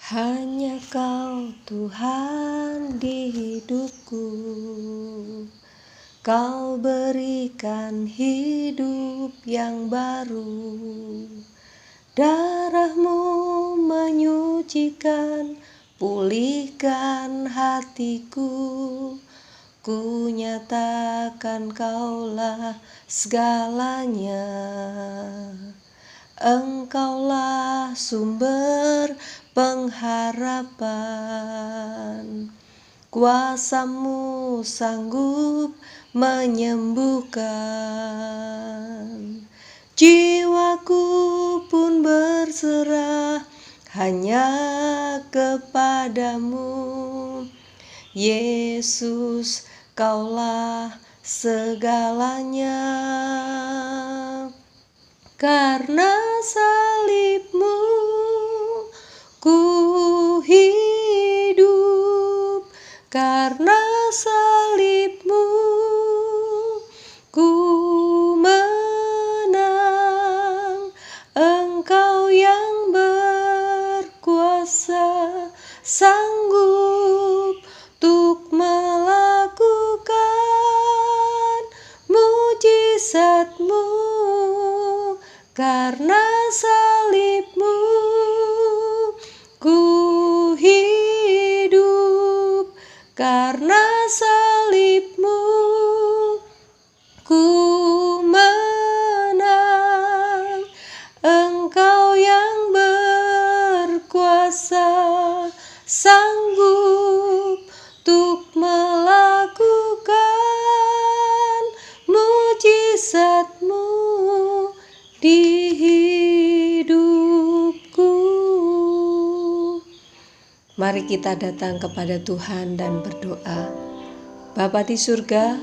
Hanya Kau Tuhan di hidupku, Kau berikan hidup yang baru. Darah-Mu menyucikan, pulihkan hatiku. Ku nyatakan Kaulah segalanya. Engkaulah sumber pengharapan, kuasa-Mu sanggup menyembuhkan. Jiwaku pun berserah hanya kepadamu, Yesus, Kaulah segalanya. Karena salib-Mu ku hidup, karena salib-Mu ku menang. Engkau yang berkuasa, sanggup untuk melakukan mujizat-Mu. Karena salib-Mu ku hidup, karena salib-Mu ku menang. Engkau yang berkuasa, sanggup untuk melakukan mujizat-Mu di hidupku. Mari kita datang kepada Tuhan dan berdoa. Bapa di surga,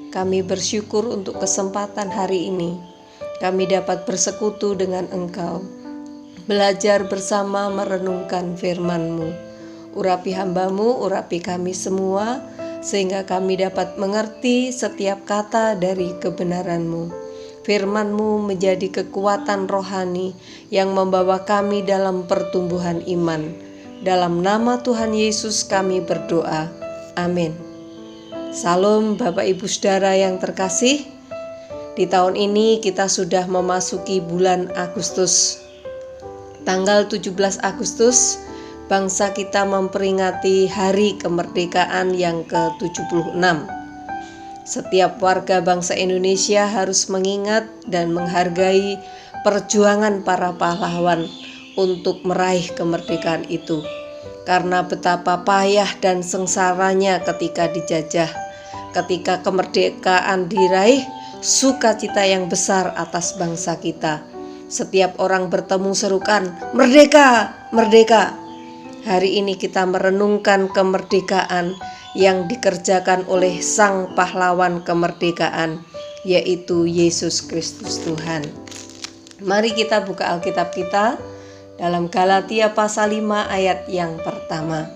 kami bersyukur untuk kesempatan hari ini. Kami dapat bersekutu dengan Engkau, belajar bersama merenungkan firman-Mu. Urapi hamba-Mu, urapi kami semua, sehingga kami dapat mengerti setiap kata dari kebenaran-Mu. Firman-Mu menjadi kekuatan rohani yang membawa kami dalam pertumbuhan iman. Dalam nama Tuhan Yesus kami berdoa. Amin. Salam Bapak Ibu Saudara yang terkasih. Di tahun ini kita sudah memasuki bulan Agustus. Tanggal 17 Agustus, bangsa kita memperingati Hari Kemerdekaan yang ke-76. Setiap warga bangsa Indonesia harus mengingat dan menghargai perjuangan para pahlawan untuk meraih kemerdekaan itu. Karena betapa payah dan sengsaranya ketika dijajah. Ketika kemerdekaan diraih, sukacita yang besar atas bangsa kita. Setiap orang bertemu serukan, "Merdeka! Merdeka!" Hari ini kita merenungkan kemerdekaan yang dikerjakan oleh sang pahlawan kemerdekaan, yaitu Yesus Kristus Tuhan. Mari kita buka Alkitab kita dalam Galatia pasal 5 ayat yang pertama.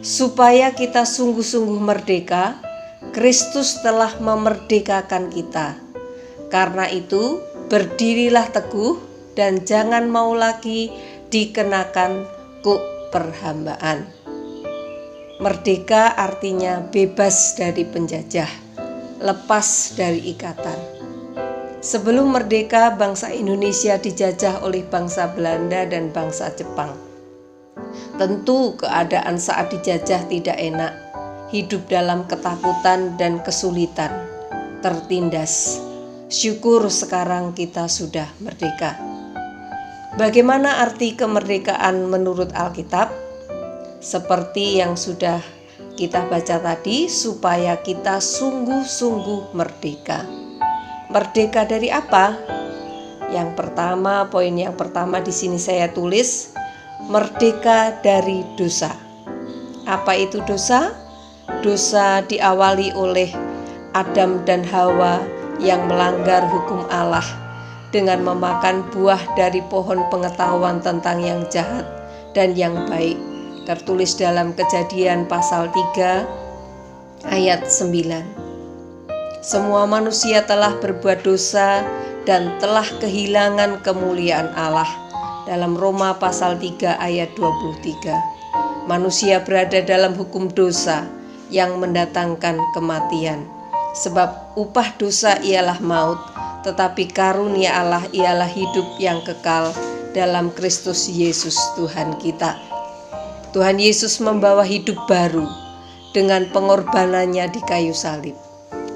Supaya kita sungguh-sungguh merdeka, Kristus telah memerdekakan kita. Karena itu, berdirilah teguh dan jangan mau lagi dikenakan kuk perhambaan. Merdeka artinya bebas dari penjajah, lepas dari ikatan. Sebelum merdeka, bangsa Indonesia dijajah oleh bangsa Belanda dan bangsa Jepang. Tentu keadaan saat dijajah tidak enak, hidup dalam ketakutan dan kesulitan, tertindas. Syukur sekarang kita sudah merdeka. Bagaimana arti kemerdekaan menurut Alkitab? Seperti yang sudah kita baca tadi, supaya kita sungguh-sungguh merdeka. Merdeka dari apa? Poin yang pertama di sini saya tulis, merdeka dari dosa. Apa itu dosa? Dosa diawali oleh Adam dan Hawa yang melanggar hukum Allah dengan memakan buah dari pohon pengetahuan tentang yang jahat dan yang baik. Tertulis dalam Kejadian pasal 3 ayat 9. Semua manusia telah berbuat dosa dan telah kehilangan kemuliaan Allah dalam Roma pasal 3 ayat 23. Manusia berada dalam hukum dosa yang mendatangkan kematian. Sebab upah dosa ialah maut, tetapi karunia Allah ialah hidup yang kekal dalam Kristus Yesus Tuhan kita. Tuhan Yesus membawa hidup baru dengan pengorbanannya di kayu salib.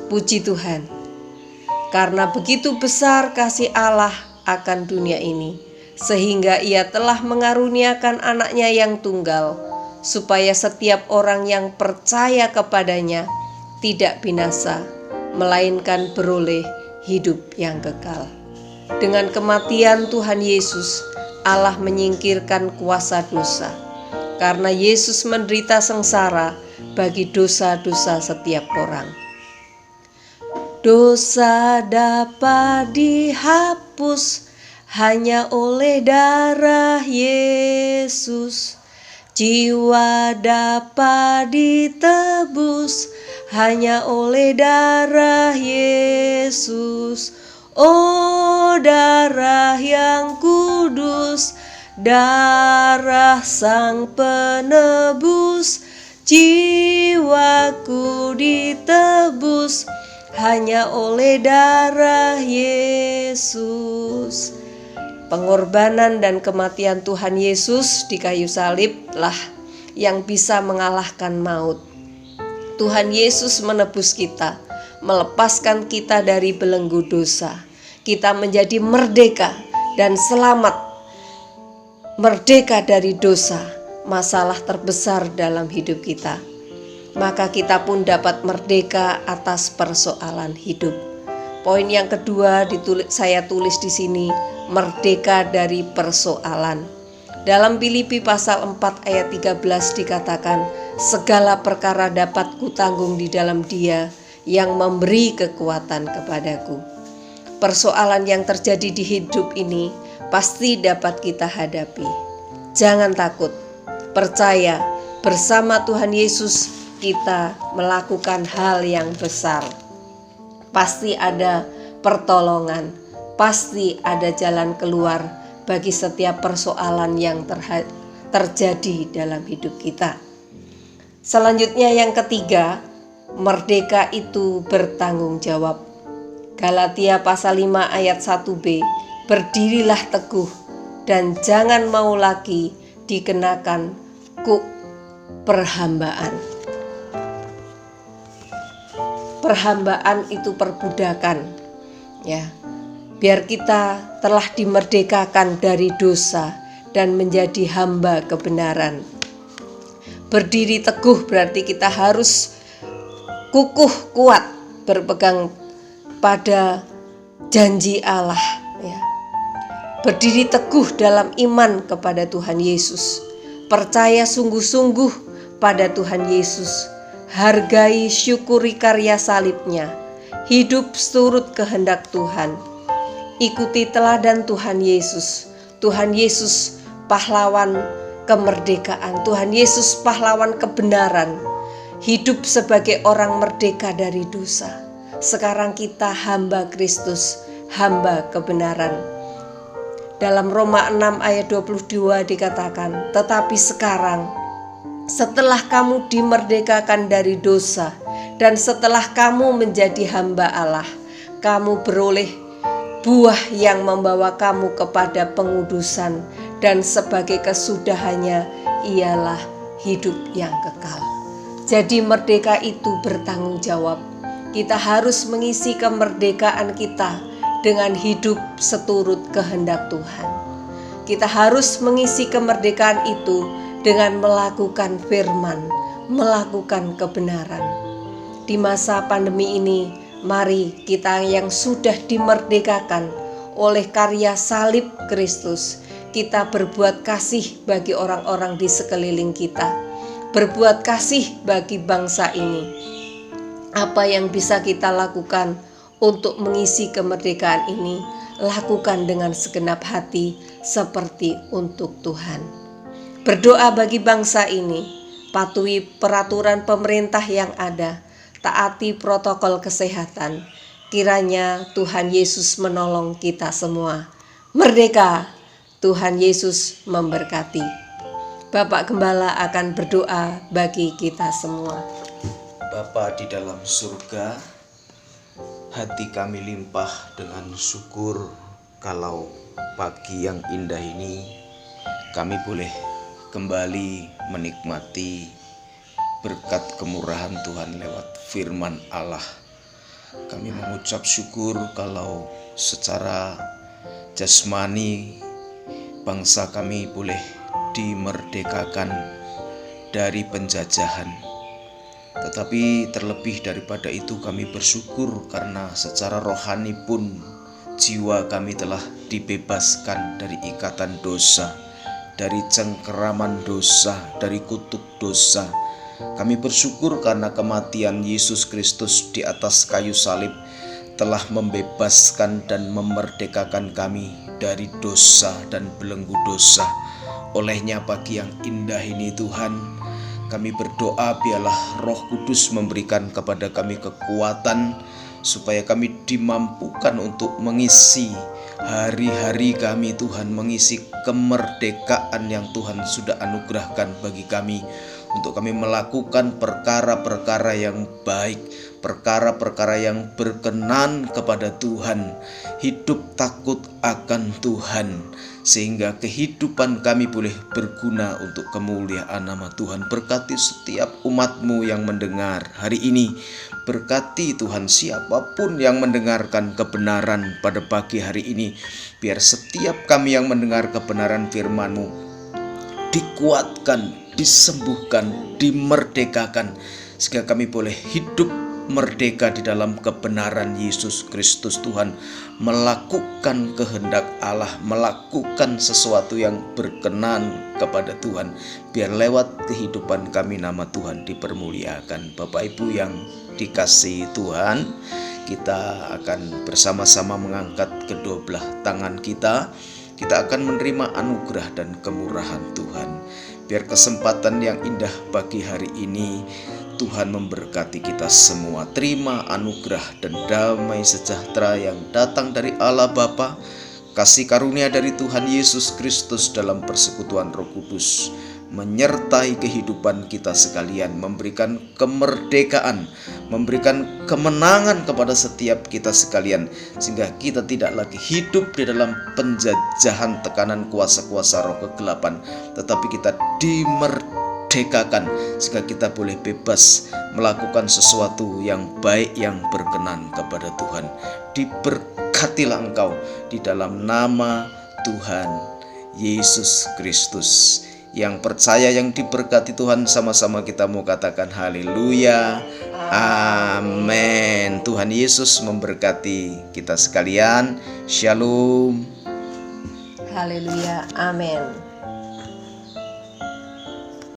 Puji Tuhan, karena begitu besar kasih Allah akan dunia ini, sehingga Ia telah mengaruniakan anaknya yang tunggal, supaya setiap orang yang percaya kepadanya tidak binasa, melainkan beroleh hidup yang kekal. Dengan kematian Tuhan Yesus, Allah menyingkirkan kuasa dosa, karena Yesus menderita sengsara bagi dosa-dosa setiap orang. Dosa dapat dihapus hanya oleh darah Yesus. Jiwa dapat ditebus hanya oleh darah Yesus. Oh, darah yang kudus, darah Sang Penebus. Jiwaku ditebus hanya oleh darah Yesus. Pengorbanan dan kematian Tuhan Yesus di kayu salib lah yang bisa mengalahkan maut. Tuhan Yesus menebus kita, melepaskan kita dari belenggu dosa. Kita menjadi merdeka dan selamat, merdeka dari dosa, masalah terbesar dalam hidup kita. Maka kita pun dapat merdeka atas persoalan hidup. Poin yang kedua saya tulis di sini, merdeka dari persoalan. Dalam Filipi pasal 4 ayat 13 dikatakan, segala perkara dapat kutanggung di dalam Dia yang memberi kekuatan kepadaku. Persoalan yang terjadi di hidup ini pasti dapat kita hadapi. Jangan takut, percaya bersama Tuhan Yesus kita melakukan hal yang besar. Pasti ada pertolongan, pasti ada jalan keluar bagi setiap persoalan yang terjadi dalam hidup kita. Selanjutnya yang ketiga, merdeka itu bertanggung jawab. Galatia pasal 5 ayat 1b, berdirilah teguh dan jangan mau lagi dikenakan kuk perhambaan. Perhambaan itu perbudakan, ya. Biar kita telah dimerdekakan dari dosa dan menjadi hamba kebenaran. Berdiri teguh berarti kita harus kukuh kuat berpegang pada janji Allah, ya. Berdiri teguh dalam iman kepada Tuhan Yesus. Percaya sungguh-sungguh pada Tuhan Yesus. Hargai, syukuri karya salibnya. Hidup seturut kehendak Tuhan. Ikuti teladan Tuhan Yesus. Tuhan Yesus pahlawan kemerdekaan. Tuhan Yesus pahlawan kebenaran. Hidup sebagai orang merdeka dari dosa. Sekarang kita hamba Kristus, hamba kebenaran. Dalam Roma 6 ayat 22 dikatakan, tetapi sekarang setelah kamu dimerdekakan dari dosa dan setelah kamu menjadi hamba Allah, kamu beroleh buah yang membawa kamu kepada pengudusan, dan sebagai kesudahannya ialah hidup yang kekal. Jadi merdeka itu bertanggung jawab. Kita harus mengisi kemerdekaan kita dengan hidup seturut kehendak Tuhan. Kita harus mengisi kemerdekaan itu dengan melakukan firman, melakukan kebenaran. Di masa pandemi ini, mari kita yang sudah dimerdekakan oleh karya salib Kristus, kita berbuat kasih bagi orang-orang di sekeliling kita, berbuat kasih bagi bangsa ini. Apa yang bisa kita lakukan untuk mengisi kemerdekaan ini? Lakukan dengan segenap hati seperti untuk Tuhan. Berdoa bagi bangsa ini, patuhi peraturan pemerintah yang ada, taati protokol kesehatan. Kiranya Tuhan Yesus menolong kita semua. Merdeka! Tuhan Yesus memberkati. Bapak Gembala akan berdoa bagi kita semua. Bapa di dalam surga, hati kami limpah dengan syukur kalau pagi yang indah ini kami boleh kembali menikmati berkat kemurahan Tuhan lewat firman Allah. Kami mengucap syukur kalau secara jasmani bangsa kami boleh dimerdekakan dari penjajahan. Tetapi terlebih daripada itu kami bersyukur karena secara rohani pun jiwa kami telah dibebaskan dari ikatan dosa, dari cengkeraman dosa, dari kutuk dosa. Kami bersyukur karena kematian Yesus Kristus di atas kayu salib telah membebaskan dan memerdekakan kami dari dosa dan belenggu dosa. Olehnya pagi yang indah ini Tuhan, kami berdoa biarlah Roh Kudus memberikan kepada kami kekuatan supaya kami dimampukan untuk mengisi hari-hari kami Tuhan, mengisi kemerdekaan yang Tuhan sudah anugerahkan bagi kami untuk kami melakukan perkara-perkara yang baik, perkara-perkara yang berkenan kepada Tuhan, hidup takut akan Tuhan, sehingga kehidupan kami boleh berguna untuk kemuliaan nama Tuhan. Berkati setiap umat-Mu yang mendengar hari ini. Berkati Tuhan siapapun yang mendengarkan kebenaran pada pagi hari ini. Biar setiap kami yang mendengar kebenaran firman-Mu dikuatkan, disembuhkan, dimerdekakan, sehingga kami boleh hidup merdeka di dalam kebenaran Yesus Kristus Tuhan, melakukan kehendak Allah, melakukan sesuatu yang berkenan kepada Tuhan. Biar lewat kehidupan kami nama Tuhan dipermuliakan. Bapak Ibu yang dikasihi Tuhan, kita akan bersama-sama mengangkat kedua belah tangan kita. Kita akan menerima anugerah dan kemurahan Tuhan. Biar kesempatan yang indah pagi hari ini Tuhan memberkati kita semua. Terima anugerah dan damai sejahtera yang datang dari Allah Bapa, kasih karunia dari Tuhan Yesus Kristus dalam persekutuan Roh Kudus menyertai kehidupan kita sekalian, memberikan kemerdekaan, memberikan kemenangan kepada setiap kita sekalian, sehingga kita tidak lagi hidup di dalam penjajahan tekanan kuasa-kuasa roh kegelapan, tetapi kita dimerdekakan sehingga kita boleh bebas melakukan sesuatu yang baik, yang berkenan kepada Tuhan. Diberkatilah engkau di dalam nama Tuhan Yesus Kristus. Yang percaya, yang diberkati Tuhan, sama-sama kita mau katakan haleluya, amin. Tuhan Yesus memberkati kita sekalian. Shalom. Haleluya, amin.